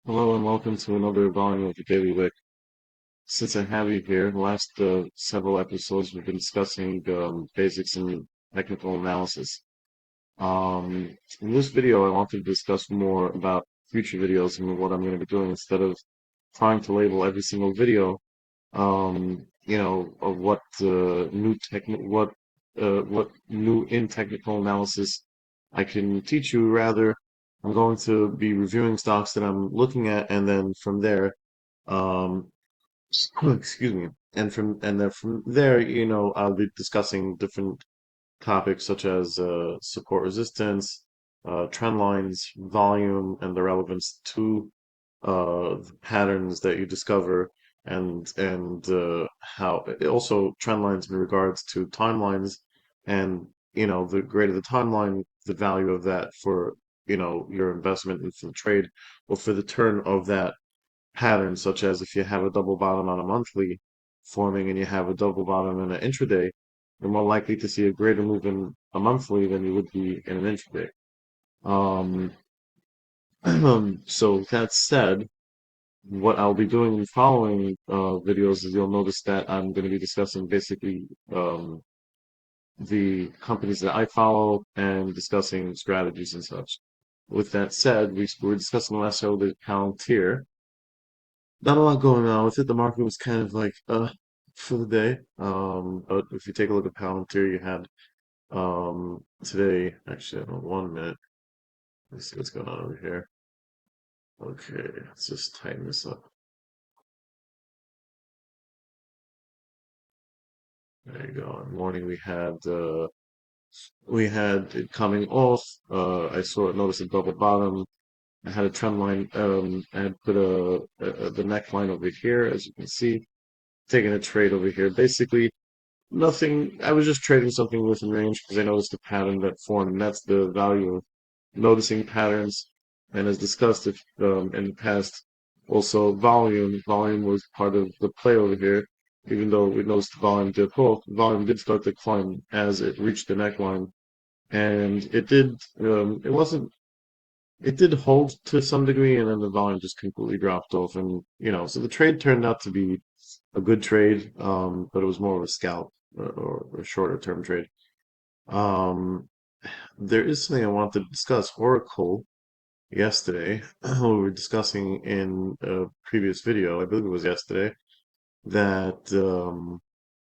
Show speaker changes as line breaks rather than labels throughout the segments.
Hello and welcome to another volume of the Daily Wick. Since I have you here, the last several episodes we've been discussing basics in technical analysis. In this video, I want to discuss more about future videos and what I'm going to be doing instead of trying to label every single video, of what new in technical analysis I can teach you. Rather, I'm going to be reviewing stocks that I'm looking at, and then from there, um, excuse me, and then from there, I'll be discussing different topics such as support resistance, trend lines, volume, and the relevance to the patterns that you discover, and how also trend lines in regards to timelines, and the greater the timeline, the value of that for your investment and for the trade, or for the turn of that pattern, such as if you have a double bottom on a monthly forming and you have a double bottom in an intraday, you're more likely to see a greater move in a monthly than you would be in an intraday. Um, so that said, what I'll be doing in following videos is you'll notice that I'm going to be discussing basically the companies that I follow and discussing strategies and such. With that said, we were discussing last show the Palantir. Not a lot going on with it. The market was kind of like for the day. But if you take a look at Palantir, you had today. Actually, hold on 1 minute. Let's see what's going on over here. Okay, let's just tighten this up. There you go. In the morning we had it coming off. I saw it, noticed a double bottom. I had a trend line. I had put the neckline over here, as you can see, taking a trade over here. Basically, nothing. I was just trading something within range because I noticed a pattern that formed, and that's the value of noticing patterns. And as discussed in the past, also volume. Volume was part of the play over here. Even though we noticed the volume dip off, volume did start to climb as it reached the neckline, and it did. It wasn't. It did hold to some degree, and then the volume just completely dropped off. And so the trade turned out to be a good trade, but it was more of a scalp or a shorter term trade. Um, there is something I wanted to discuss. Oracle yesterday, we were discussing in a previous video, I believe it was yesterday, that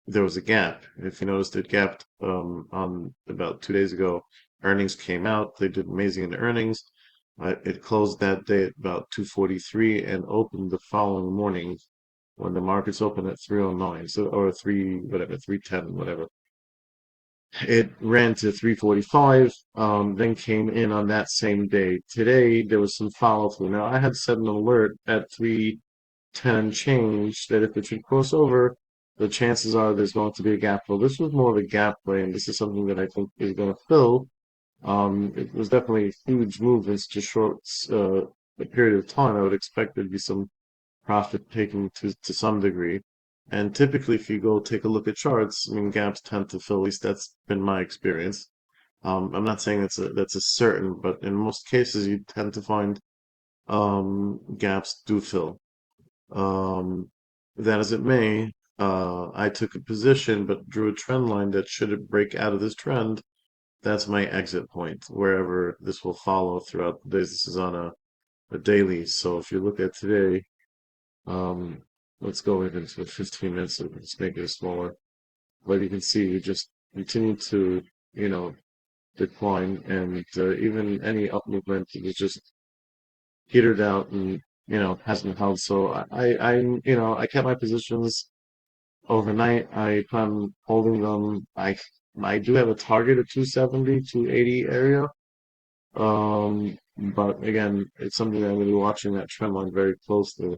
there was a gap. If you noticed, it gapped on about 2 days ago. Earnings came out. They did amazing in the earnings. It closed that day at about 243 and opened the following morning when the markets opened at 309, so or 310, whatever. It ran to 345, then came in on that same day. Today there was some follow through. Now I had set an alert at 310 and change that if it should cross over, the chances are there's going to be a gap fill. This was more of a gap play, and this is something that I think is going to fill. It was definitely a huge move in such a short a period of time. I would expect there'd be some profit taking to some degree. And typically, if you go take a look at charts, I mean, gaps tend to fill. At least that's been my experience. I'm not saying that's a certain, but in most cases, you tend to find gaps do fill. Um, that as it may, I took a position but drew a trend line that should it break out of this trend, that's my exit point, wherever this will follow throughout the days. This is on a daily. So if you look at today, um, let's go into 15 minutes and let's make it smaller. But you can see we just continue to, you know, decline, and even any up movement was just petered out and hasn't held. So I kept my positions overnight. I plan on holding them. I do have a target of 270, 280 area. But again, it's something that I'm going to be watching that trend line very closely,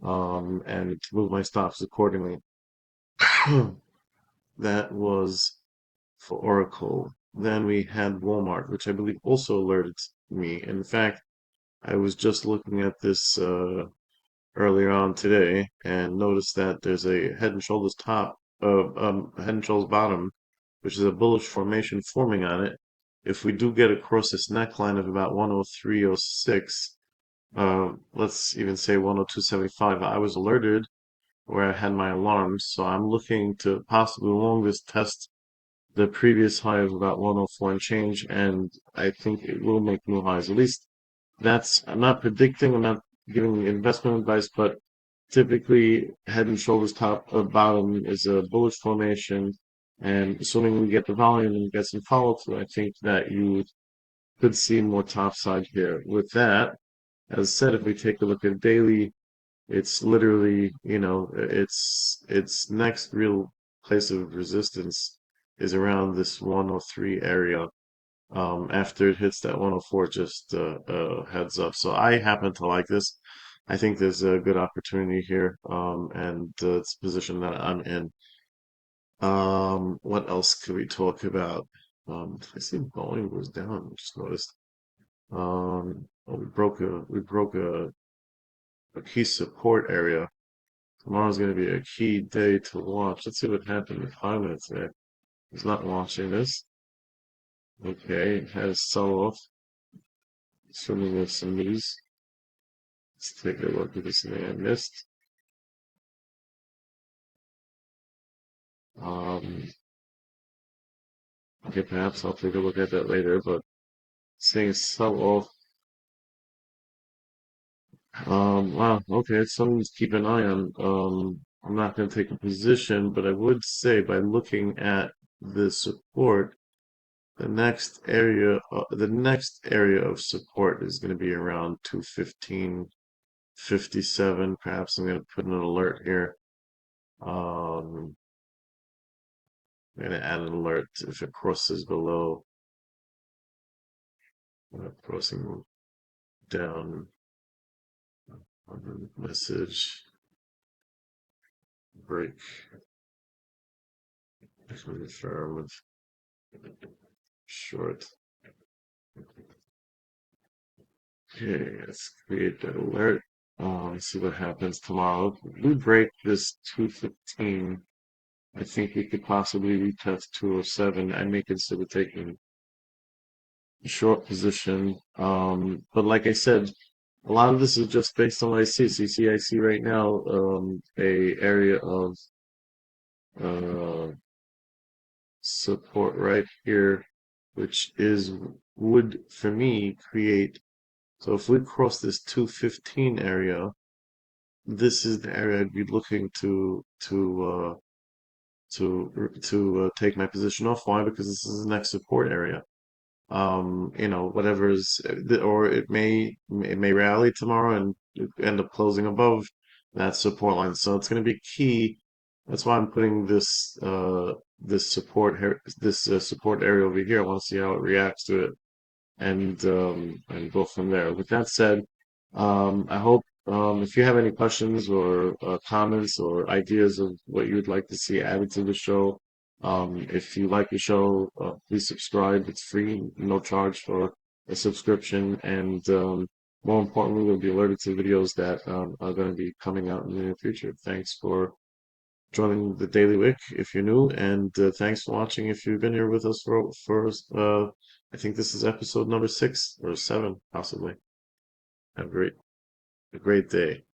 and to move my stops accordingly. That was for Oracle. Then we had Walmart, which I believe also alerted me. In fact, I was just looking at this earlier on today and noticed that there's a head and shoulders top of head and shoulders bottom, which is a bullish formation forming on it. If we do get across this neckline of about 103.06, let's even say 102.75. I was alerted where I had my alarms, so I'm looking to possibly along this test the previous high of about 104 and change, and I think it will make new highs. At least I'm not predicting, I'm not giving investment advice, but typically head and shoulders top of bottom is a bullish formation. And assuming we get the volume and get some follow through, I think that you could see more top side here. With that, as said, if we take a look at daily, it's literally, its next real place of resistance is around this 103 area. After it hits that 104, just heads up. So I happen to like this. I think there's a good opportunity here, and it's a position that I'm in. What else could we talk about? I see Boeing was down. I just noticed. Oh, we broke a key support area. Tomorrow's going to be a key day to watch. Let's see what happened in 5 minutes there. He's not watching this. Okay, it has sell off. Assuming there's some news. Let's take a look at this thing I missed. Um, okay, perhaps I'll take a look at that later, but saying sell off. Wow, okay, it's something to keep an eye on. I'm not going to take a position, but I would say by looking at the support, the next area of support is going to be around 215.57. Perhaps I'm going to put an alert here. Um, I'm going to add an alert if it crosses below, crossing down on the message break. Confirm with short. Okay, let's create that alert. Let's see what happens tomorrow. If we break this 215. I think we could possibly retest 207. I may consider taking a short position. But like I said, a lot of this is just based on what I see. So you see, I see right now a area of uh, support right here, which would for me create. So if we cross this 215 area, this is the area I'd be looking to take my position off. Why? Because this is the next support area. Whatever's, or it may rally tomorrow and end up closing above that support line. So it's going to be key. That's why I'm putting this support area over here. I want to see how it reacts to it and go from there. With that said, I hope if you have any questions or comments or ideas of what you would like to see added to the show, if you like the show, please subscribe. It's free, no charge for a subscription, and more importantly, you'll be alerted to videos that are going to be coming out in the near future. Thanks for joining the Daily Wick if you're new, and thanks for watching if you've been here with us for I think this is episode number 6 or 7, possibly. Have a great day.